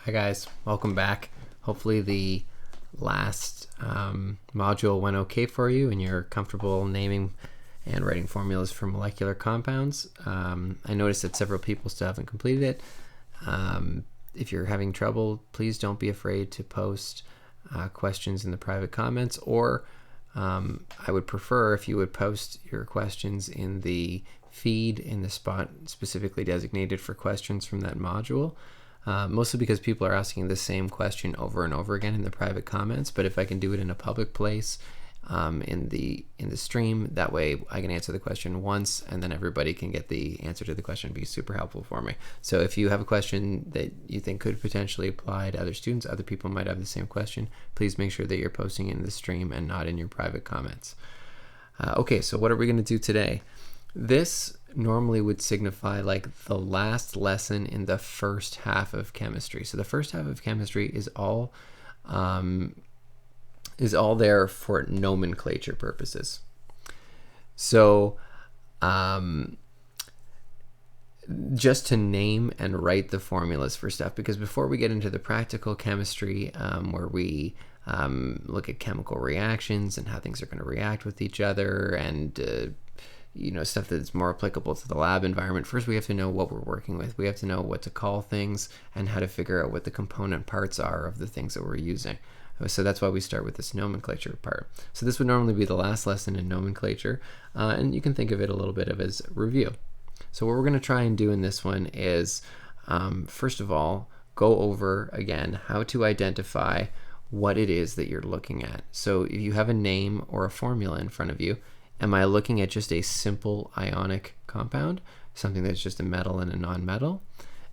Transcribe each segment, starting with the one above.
Hi guys, welcome back. Hopefully the last module went okay for you and you're comfortable naming and writing formulas for molecular compounds. I noticed that several people still haven't completed it. If you're having trouble, please don't be afraid to post questions in the private comments, or I would prefer if you would post your questions in the feed in the spot specifically designated for questions from that module. Mostly because people are asking the same question over and over again in the private comments, but if I can do it in a public place in the stream, that way I can answer the question once and then everybody can get the answer to the question. It'd be super helpful for me. So if you have a question that you think could potentially apply to other students, other people might have the same question, please make sure that you're posting in the stream and not in your private comments. Okay, so what are we going to do today? This normally would signify like the last lesson in the first half of chemistry. So the first half of chemistry is all there for nomenclature purposes. So just to name and write the formulas for stuff, because before we get into the practical chemistry where we look at chemical reactions and how things are going to react with each other and stuff that's more applicable to the lab environment, first we have to know what we're working with. We have to know what to call things and how to figure out what the component parts are of the things that we're using. So that's why we start with this nomenclature part. So this would normally be the last lesson in nomenclature, and you can think of it a little bit of as review. So what we're going to try and do in this one is, first of all, go over again how to identify what it is that you're looking at. So if you have a name or a formula in front of you, am I looking at just a simple ionic compound, something that's just a metal and a non-metal?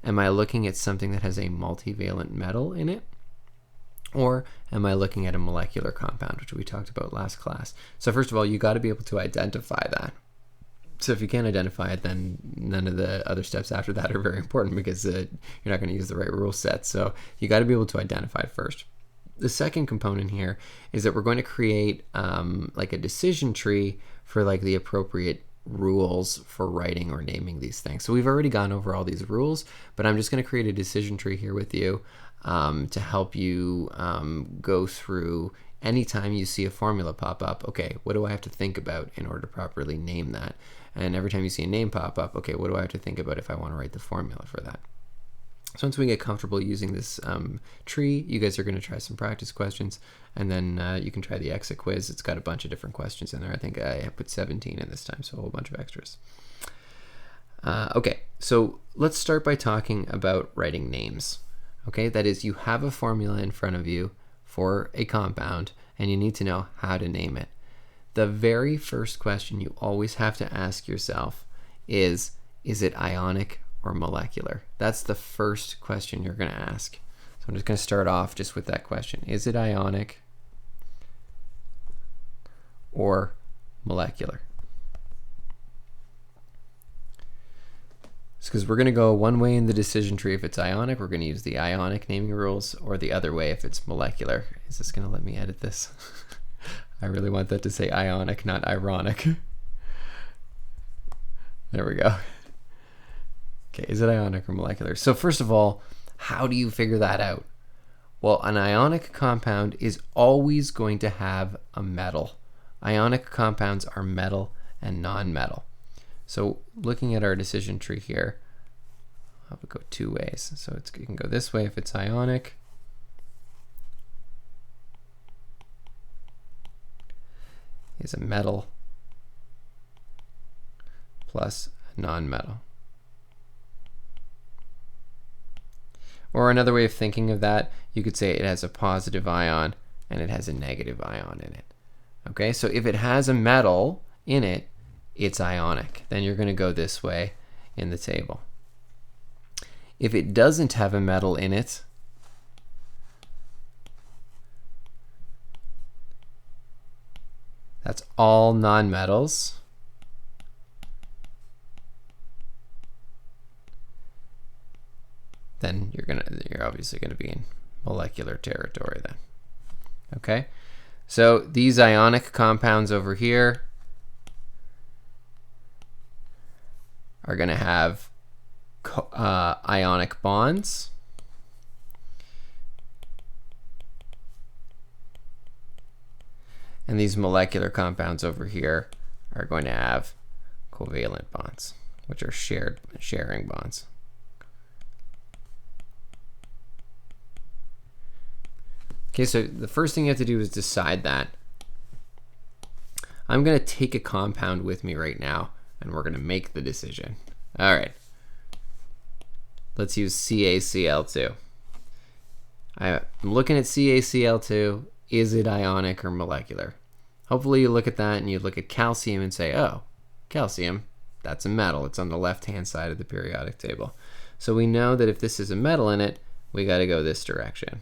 Am I looking at something that has a multivalent metal in it? Or am I looking at a molecular compound, which we talked about last class? So first of all, you got to be able to identify that. So if you can't identify it, then none of the other steps after that are very important, because you're not going to use the right rule set. So you got to be able to identify it first. The second component here is that we're going to create like a decision tree for like the appropriate rules for writing or naming these things. So we've already gone over all these rules, but I'm just going to create a decision tree here with you to help you go through anytime you see a formula pop up. Okay, what do I have to think about in order to properly name that? And every time you see a name pop up, okay, what do I have to think about if I want to write the formula for that? So once we get comfortable using this tree, you guys are going to try some practice questions, and then you can try the exit quiz. It's got a bunch of different questions in there. I think I put 17 in this time, so a whole bunch of extras. Okay, so let's start by talking about writing names. Okay, that is, you have a formula in front of you for a compound, and you need to know how to name it. The very first question you always have to ask yourself is it ionic or molecular? That's the first question you're going to ask. So I'm just going to start off just with that question. Is it ionic or molecular? Because we're going to go one way in the decision tree. If it's ionic, we're going to use the ionic naming rules, or the other way if it's molecular. Is this going to let me edit this? I really want that to say ionic, not ironic. There we go. Okay, is it ionic or molecular? So first of all, how do you figure that out? Well, an ionic compound is always going to have a metal. Ionic compounds are metal and non-metal. So looking at our decision tree here, I'll go two ways. So you can go this way if it's ionic. Is a metal plus a non-metal. Or another way of thinking of that, you could say it has a positive ion and it has a negative ion in it. Okay, so if it has a metal in it, it's ionic. Then you're going to go this way in the table. If it doesn't have a metal in it, that's all nonmetals. Then you're obviously going to be in molecular territory then. Okay? So these ionic compounds over here are going to have ionic bonds. And these molecular compounds over here are going to have covalent bonds, which are sharing bonds. Okay, so the first thing you have to do is decide that. I'm going to take a compound with me right now, and we're going to make the decision. All right. Let's use CaCl2. I'm looking at CaCl2. Is it ionic or molecular? Hopefully you look at that and you look at calcium and say, oh, calcium, that's a metal. It's on the left-hand side of the periodic table. So we know that if this is a metal in it, we got to go this direction.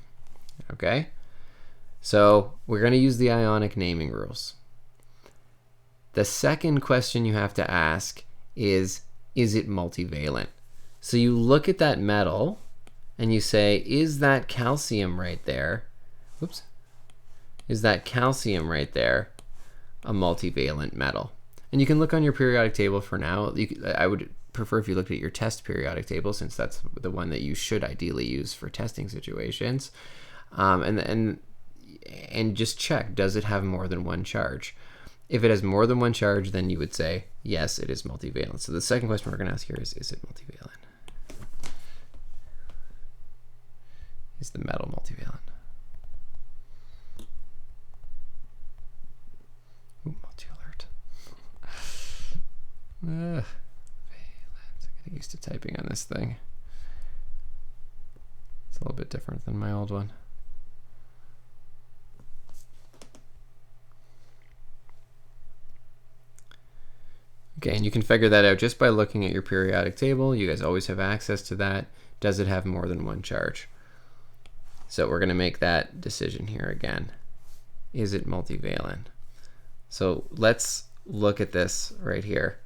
Okay? So we're going to use the ionic naming rules. The second question you have to ask is it multivalent? So you look at that metal and you say, is that calcium right there? Whoops. Is that calcium right there a multivalent metal? And you can look on your periodic table for now. I would prefer if you looked at your test periodic table, since that's the one that you should ideally use for testing situations. And just check, does it have more than one charge? If it has more than one charge, then you would say, yes, it is multivalent. So the second question we're going to ask here is it multivalent? Is the metal multivalent? Ooh, multi-alert. I'm getting used to typing on this thing. It's a little bit different than my old one. Okay, and you can figure that out just by looking at your periodic table. You guys always have access to that. Does it have more than one charge? So we're going to make that decision here again. Is it multivalent? So let's look at this right here.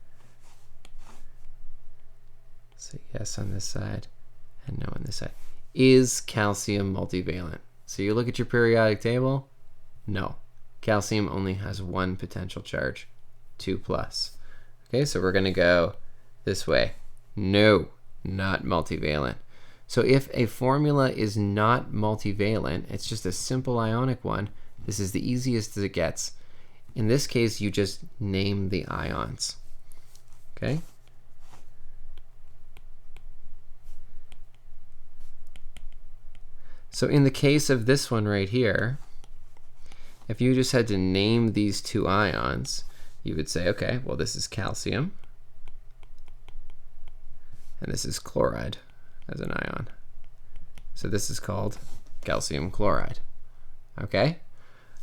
So yes on this side and no on this side. Is calcium multivalent? So you look at your periodic table. No. Calcium only has one potential charge, 2+. Okay, so we're going to go this way. No, not multivalent. So if a formula is not multivalent, it's just a simple ionic one, this is the easiest it gets. In this case, you just name the ions. Okay? So in the case of this one right here, if you just had to name these two ions, you would say, okay, well, this is calcium, and this is chloride as an ion. So this is called calcium chloride. Okay?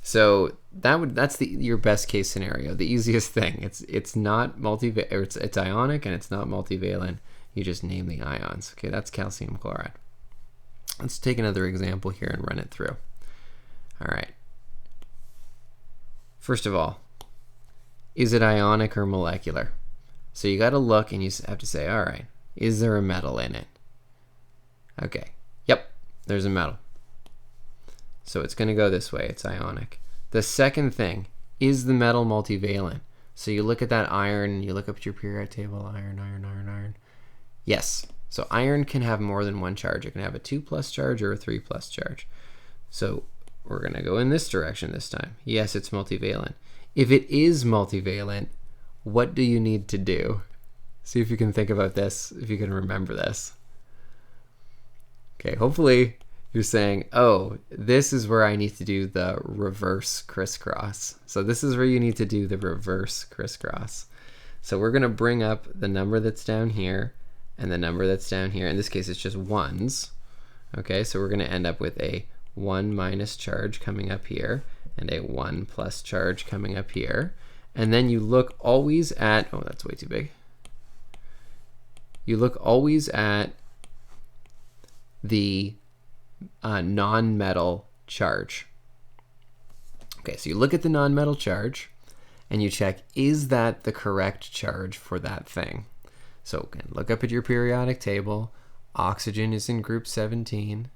So that's your best case scenario, the easiest thing. It's not it's ionic and it's not multivalent. You just name the ions. Okay, that's calcium chloride. Let's take another example here and run it through. All right. First of all, is it ionic or molecular? So you got to look and you have to say, all right, is there a metal in it? Okay, yep, there's a metal. So it's going to go this way, it's ionic. The second thing, is the metal multivalent? So you look at that iron, you look up at your periodic table, iron, iron, iron, iron. Yes, so iron can have more than one charge. It can have a 2+ charge or a 3+ charge. So we're going to go in this direction this time. Yes, it's multivalent. If it is multivalent, what do you need to do? See if you can think about this, if you can remember this. Okay, hopefully you're saying, oh, this is where I need to do the reverse crisscross. So this is where you need to do the reverse crisscross. So we're going to bring up the number that's down here and the number that's down here. In this case, it's just ones. Okay, so we're going to end up with a 1- charge coming up here and a 1+ charge coming up here. And then you look always at, oh, that's way too big. You look always at the non-metal charge. Okay, so you look at the non-metal charge and you check, is that the correct charge for that thing? So again, look up at your periodic table. Oxygen is in group 17.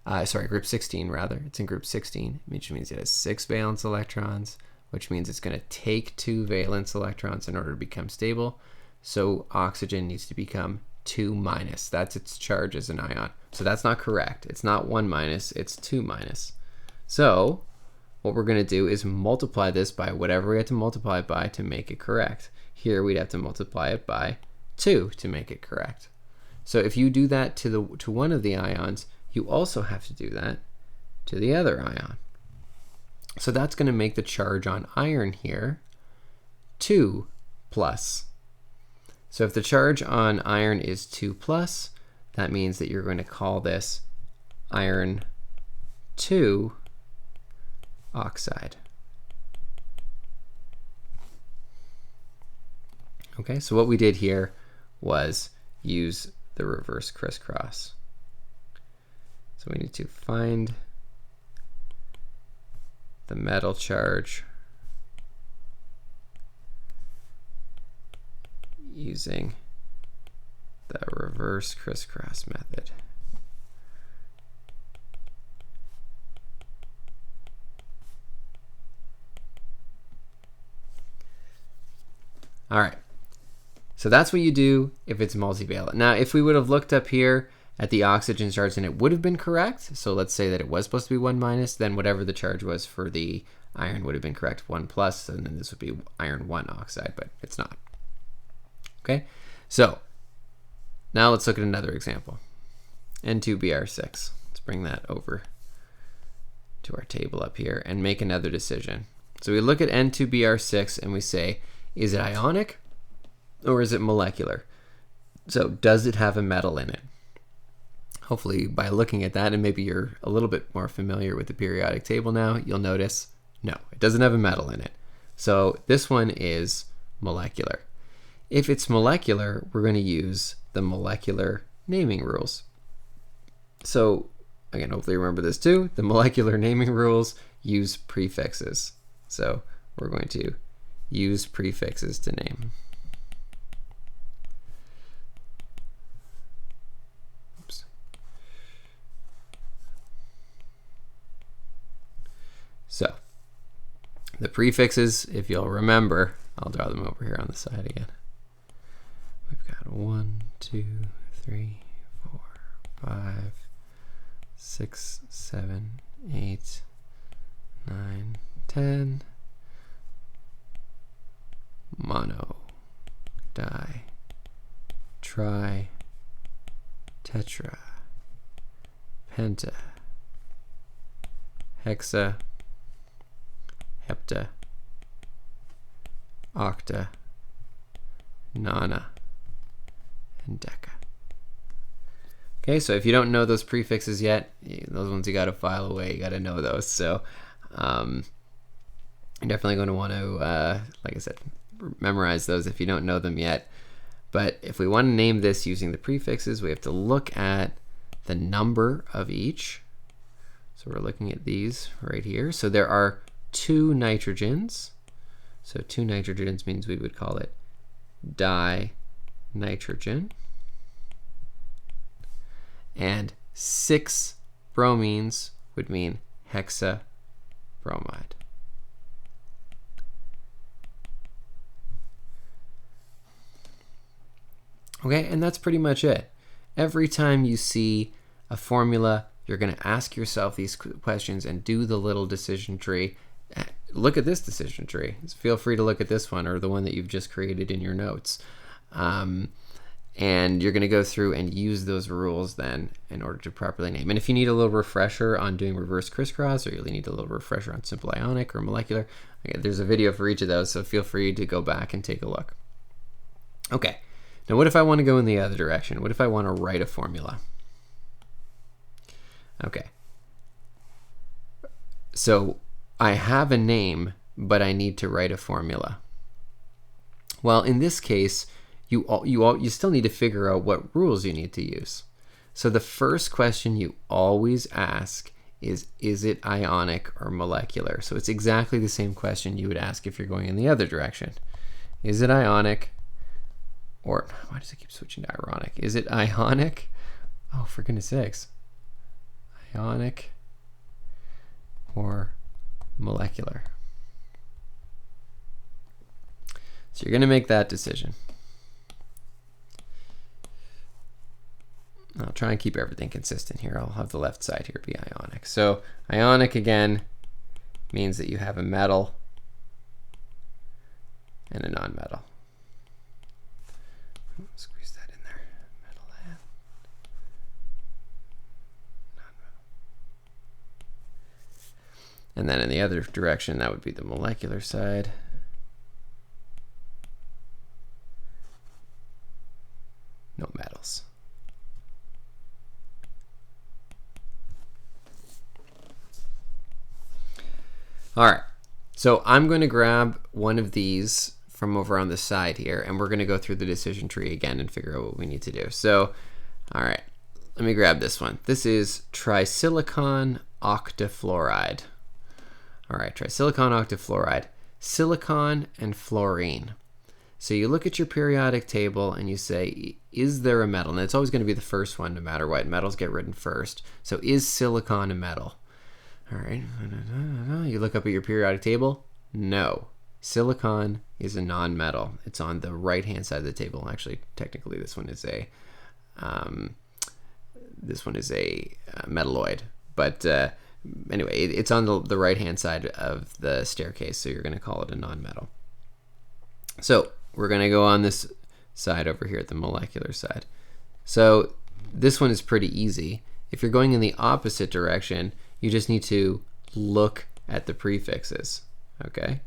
Group 16 rather. It's in group 16, which means it has 6 valence electrons, which means it's going to take 2 valence electrons in order to become stable. So oxygen needs to become 2-. That's its charge as an ion. So that's not correct. It's not 1-, it's 2-. So what we're going to do is multiply this by whatever we have to multiply it by to make it correct. Here we'd have to multiply it by 2 to make it correct. So if you do that to one of the ions, you also have to do that to the other ion. So that's going to make the charge on iron here 2 plus. So if the charge on iron is 2 plus, that means that you're going to call this iron 2 oxide. Okay, so what we did here was use the reverse crisscross. So we need to find the metal charge using the reverse crisscross method. All right, so that's what you do if it's multivalent. Now, if we would have looked up here at the oxygen charge and it would have been correct, so let's say that it was supposed to be 1 minus, then whatever the charge was for the iron would have been correct, 1 plus, and then this would be iron 1 oxide, but it's not. Okay, so now let's look at another example. N2Br6. Let's bring that over to our table up here and make another decision. So we look at N2Br6 and we say, is it ionic or is it molecular? So does it have a metal in it? Hopefully by looking at that, and maybe you're a little bit more familiar with the periodic table now, you'll notice, no, it doesn't have a metal in it. So this one is molecular. If it's molecular, we're going to use the molecular naming rules. So again, hopefully you remember this too. The molecular naming rules use prefixes. So we're going to use prefixes to name. Oops. So the prefixes, if you'll remember, I'll draw them over here on the side again. We've got 1, 2, 3, 4, 5, 6, 7, 8, 9, 10. Mono, di, tri, tetra, penta, hexa, hepta, octa, nona, and deca. Okay, so if you don't know those prefixes yet, those ones you got to file away, you got to know those. So you're definitely going to want to, like I said, memorize those if you don't know them yet. But if we want to name this using the prefixes, we have to look at the number of each. So we're looking at these right here. So there are 2 nitrogens. So 2 nitrogens means we would call it dinitrogen. And 6 bromines would mean hexabromide. Okay, and that's pretty much it. Every time you see a formula, you're going to ask yourself these questions and do the little decision tree. Look at this decision tree. Feel free to look at this one or the one that you've just created in your notes. And you're going to go through and use those rules then in order to properly name. And if you need a little refresher on doing reverse crisscross, or you need a little refresher on simple ionic or molecular, okay, there's a video for each of those, so feel free to go back and take a look. Okay. Now, what if I want to go in the other direction? What if I want to write a formula? Okay. So I have a name, but I need to write a formula. Well, in this case, you still need to figure out what rules you need to use. So the first question you always ask is it ionic or molecular? So it's exactly the same question you would ask if you're going in the other direction. Is it ionic? Or, why does it keep switching to ironic? Is it ionic? Oh, for goodness sakes. Ionic or molecular? So you're going to make that decision. I'll try and keep everything consistent here. I'll have the left side here be ionic. So ionic, again, means that you have a metal and a non-metal. Squeeze that in there. Metal and non-metal. And then in the other direction, that would be the molecular side. No metals. All right, so I'm going to grab one of these from over on the side here, and we're going to go through the decision tree again and figure out what we need to do. So, all right, let me grab this one. This is trisilicon octafluoride. All right, trisilicon octafluoride, silicon and fluorine. So you look at your periodic table and you say, is there a metal? And it's always going to be the first one no matter what. Metals get written first. So is silicon a metal? All right, you look up at your periodic table. No, silicon is a non-metal. It's on the right-hand side of the table. Actually, technically, this one is a metalloid. But anyway, it's on the right-hand side of the staircase, so you're going to call it a non-metal. So we're going to go on this side over here at the molecular side. So this one is pretty easy. If you're going in the opposite direction, you just need to look at the prefixes, okay?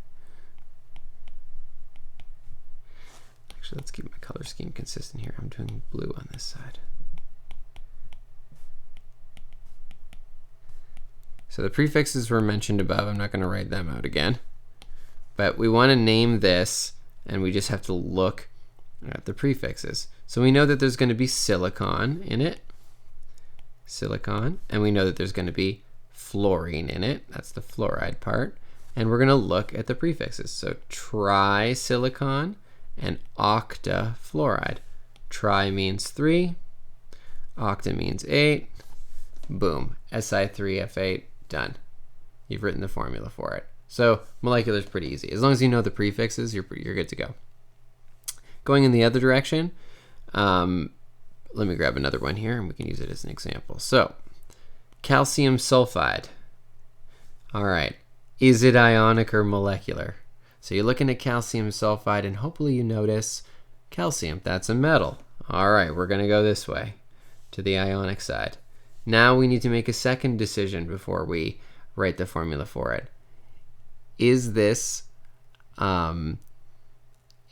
Actually, let's keep my color scheme consistent here. I'm doing blue on this side. So the prefixes were mentioned above. I'm not going to write them out again. But we want to name this, and we just have to look at the prefixes. So we know that there's going to be silicon in it. Silicon. And we know that there's going to be fluorine in it. That's the fluoride part. And we're going to look at the prefixes. So trisilicon and octafluoride. Tri means 3. Octa means 8. Boom. Si3F8. Done. You've written the formula for it. So molecular is pretty easy. As long as you know the prefixes, you're good to go. Going in the other direction, let me grab another one here and we can use it as an example. So calcium sulfide. All right. Is it ionic or molecular? So you're looking at calcium sulfide and hopefully you notice calcium. That's a metal. All right. We're going to go this way to the ionic side. Now we need to make a second decision before we write the formula for it. Is this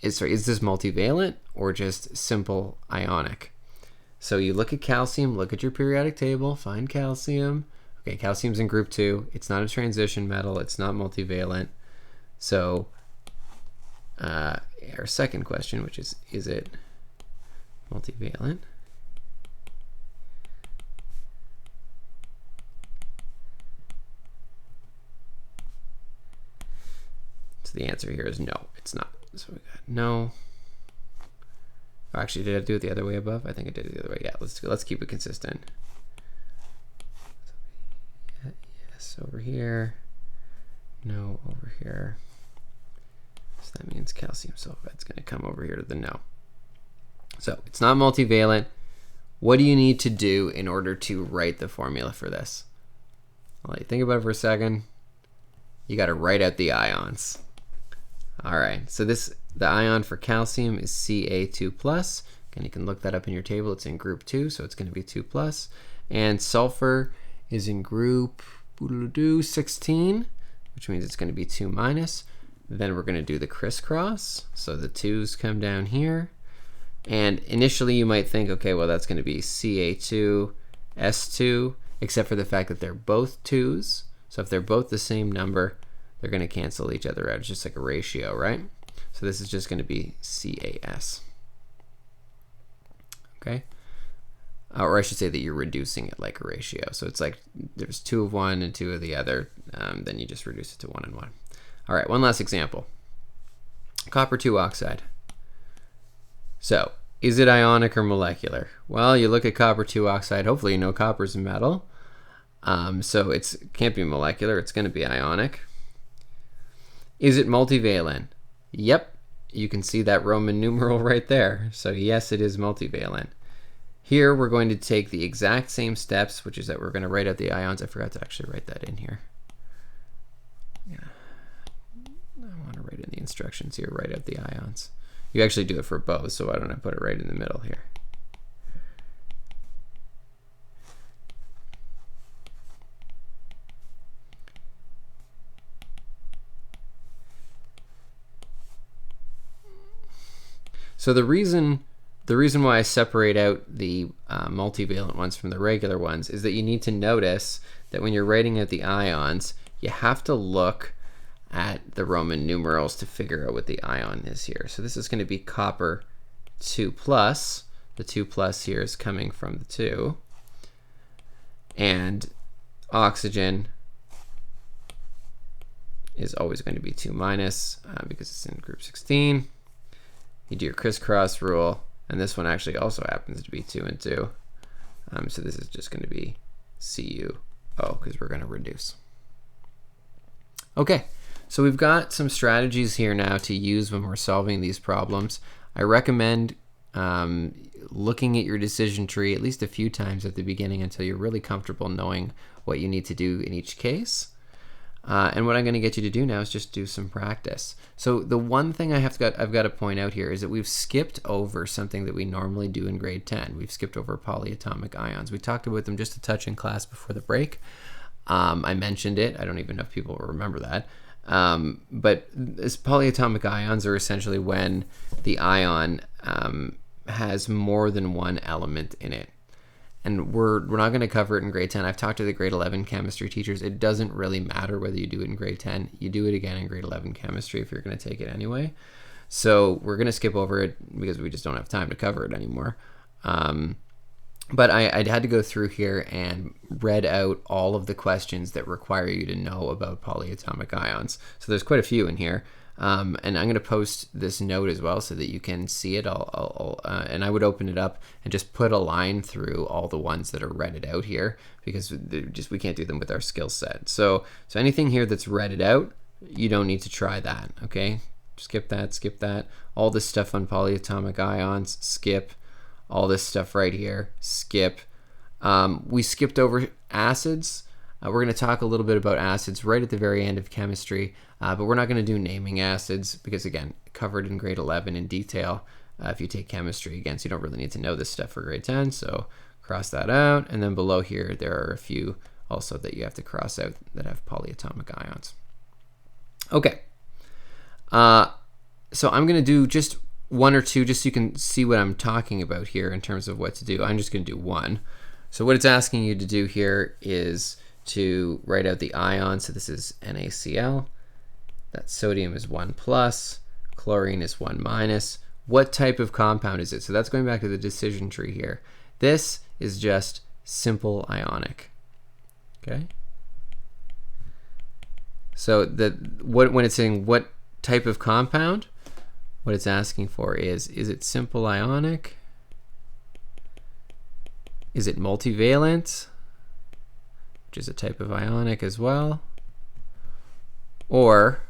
is this multivalent or just simple ionic? So you look at calcium, look at your periodic table, find calcium. Okay, calcium's in group 2. It's not a transition metal. It's not multivalent. So our second question, which is it multivalent? So the answer here is no, it's not. So we got no. Oh, actually, did I do it the other way above? I think I did it the other way. Yeah, let's keep it consistent. Yes, over here. No, over here. So that means calcium sulfide is going to come over here to the no. So it's not multivalent. What do you need to do in order to write the formula for this? I'll let you think about it for a second. You got to write out the ions. All right, so the ion for calcium is Ca2+. And you can look that up in your table. It's in group 2, so it's going to be 2+. And sulfur is in group 16, which means it's going to be 2-. Then we're going to do the crisscross. So the 2's come down here. And initially you might think, okay, well that's going to be Ca2, S2, except for the fact that they're both 2's. So if they're both the same number, they're going to cancel each other out. It's just like a ratio, right? So this is just going to be CAS. Okay? Or I should say that you're reducing it like a ratio. So it's like there's 2 of one and 2 of the other. Then you just reduce it to 1 and 1. All right, one last example. Copper 2 oxide. So is it ionic or molecular? Well, you look at copper 2 oxide. Hopefully you know copper is a metal. So it can't be molecular. It's going to be ionic. Is it multivalent? Yep, you can see that Roman numeral right there. So yes, it is multivalent. Here we're going to take the exact same steps, which is that we're going to write out the ions. I forgot to actually write that in here. I want to write in the instructions here, write out the ions. You actually do it for both, so why don't I put it right in the middle here? So the reason why I separate out the multivalent ones from the regular ones is that you need to notice that when you're writing out the ions, you have to look at the Roman numerals to figure out what the ion is here. So this is going to be copper 2 plus. The 2 plus here is coming from the 2. And oxygen is always going to be 2 minus because it's in group 16. You do your crisscross rule, and this one actually also happens to be 2 and 2. So this is just going to be CuO because we're going to reduce. Okay, so we've got some strategies here now to use when we're solving these problems. I recommend looking at your decision tree at least a few times at the beginning until you're really comfortable knowing what you need to do in each case. And what I'm going to get you to do now is just do some practice. So the one thing I've got to point out here is that we've skipped over something that we normally do in grade 10. We've skipped over polyatomic ions. We talked about them just a touch in class before the break. I mentioned it. I don't even know if people remember that. But this polyatomic ions are essentially when the ion has more than one element in it. And we're not going to cover it in grade 10. I've talked to the grade 11 chemistry teachers. It doesn't really matter whether you do it in grade 10. You do it again in grade 11 chemistry if you're going to take it anyway. So we're going to skip over it because we just don't have time to cover it anymore. But I had to go through here and read out all of the questions that require you to know about polyatomic ions. So there's quite a few in here. And I'm going to post this note as well so that you can see it. And I would open it up and just put a line through all the ones that are read out here because we can't do them with our skill set. So anything here that's read out, you don't need to try that, okay? Skip that. All this stuff on polyatomic ions, skip. All this stuff right here, skip. We skipped over acids. We're going to talk a little bit about acids right at the very end of chemistry, but we're not going to do naming acids because, again, covered in grade 11 in detail. If you take chemistry, again, so you don't really need to know this stuff for grade 10, so cross that out. And then below here, there are a few also that you have to cross out that have polyatomic ions. Okay, so I'm going to do just one or two just so you can see what I'm talking about here in terms of what to do. I'm just going to do one. So what it's asking you to do here is to write out the ion. So this is NaCl. That sodium is 1 plus, chlorine is 1 minus. What type of compound is it? So that's going back to the decision tree here. This is just simple ionic. Okay. So when it's saying what type of compound, what it's asking for is it simple ionic? Is it multivalent, which is a type of ionic as well? Or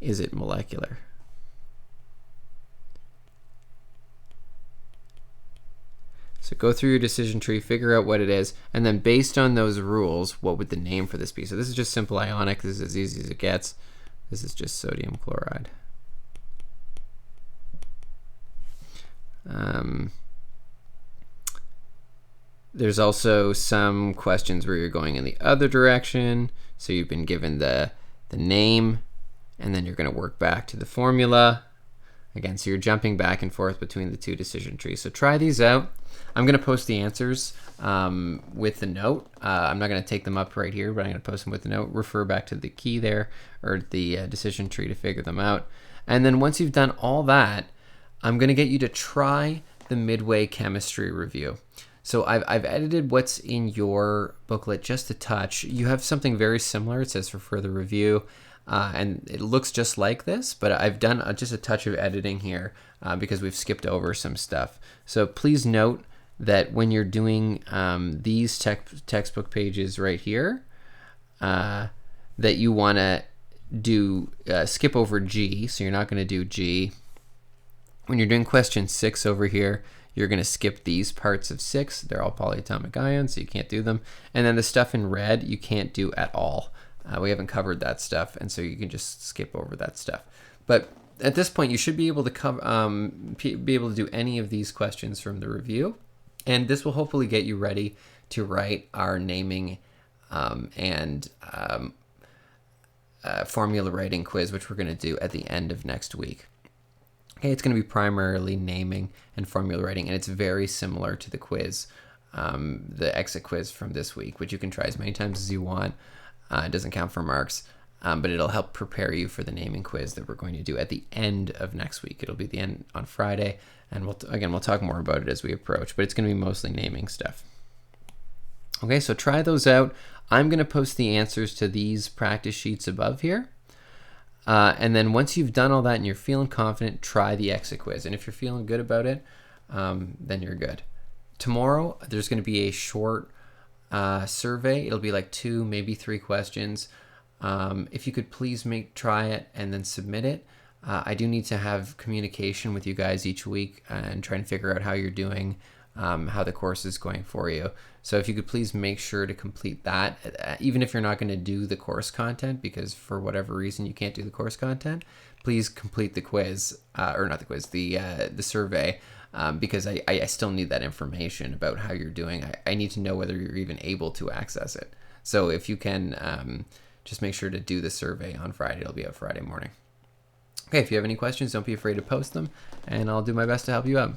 is it molecular? So go through your decision tree, figure out what it is, and then based on those rules, what would the name for this be? So this is just simple ionic. This is as easy as it gets. This is just sodium chloride. There's also some questions where you're going in the other direction. So you've been given the name, and then you're going to work back to the formula. Again, so you're jumping back and forth between the two decision trees. So try these out. I'm going to post the answers with the note. I'm not going to take them up right here, but I'm going to post them with the note. Refer back to the key there, or the decision tree to figure them out. And then once you've done all that, I'm going to get you to try the midway chemistry review. So I've edited what's in your booklet just a touch. You have something very similar. It says for further review. And it looks just like this, but I've done just a touch of editing here because we've skipped over some stuff. So please note that when you're doing these textbook pages right here, that you want to do skip over G. So you're not going to do G. When you're doing question 6 over here, you're going to skip these parts of 6. They're all polyatomic ions, so you can't do them. And then the stuff in red, you can't do at all. We haven't covered that stuff, and so you can just skip over that stuff. But at this point, you should be able to be able to do any of these questions from the review. And this will hopefully get you ready to write our naming and formula writing quiz, which we're going to do at the end of next week. Okay, it's going to be primarily naming and formula writing, and it's very similar to the quiz, the exit quiz from this week, which you can try as many times as you want. It doesn't count for marks, but it'll help prepare you for the naming quiz that we're going to do at the end of next week. It'll be the end on Friday, and we'll talk more about it as we approach, but it's going to be mostly naming stuff. Okay, so try those out. I'm going to post the answers to these practice sheets above here. And then once you've done all that and you're feeling confident, try the exit quiz. And if you're feeling good about it, then you're good. Tomorrow, there's going to be a short survey. It'll be like 2, maybe 3 questions. If you could please try it and then submit it. I do need to have communication with you guys each week and try and figure out how you're doing, how the course is going for you. So if you could please make sure to complete that, even if you're not going to do the course content, because for whatever reason you can't do the course content, please complete the quiz, or not the quiz, the survey, because I still need that information about how you're doing. I need to know whether you're even able to access it. So if you can, just make sure to do the survey on Friday. It'll be out Friday morning. Okay, if you have any questions, don't be afraid to post them, and I'll do my best to help you out.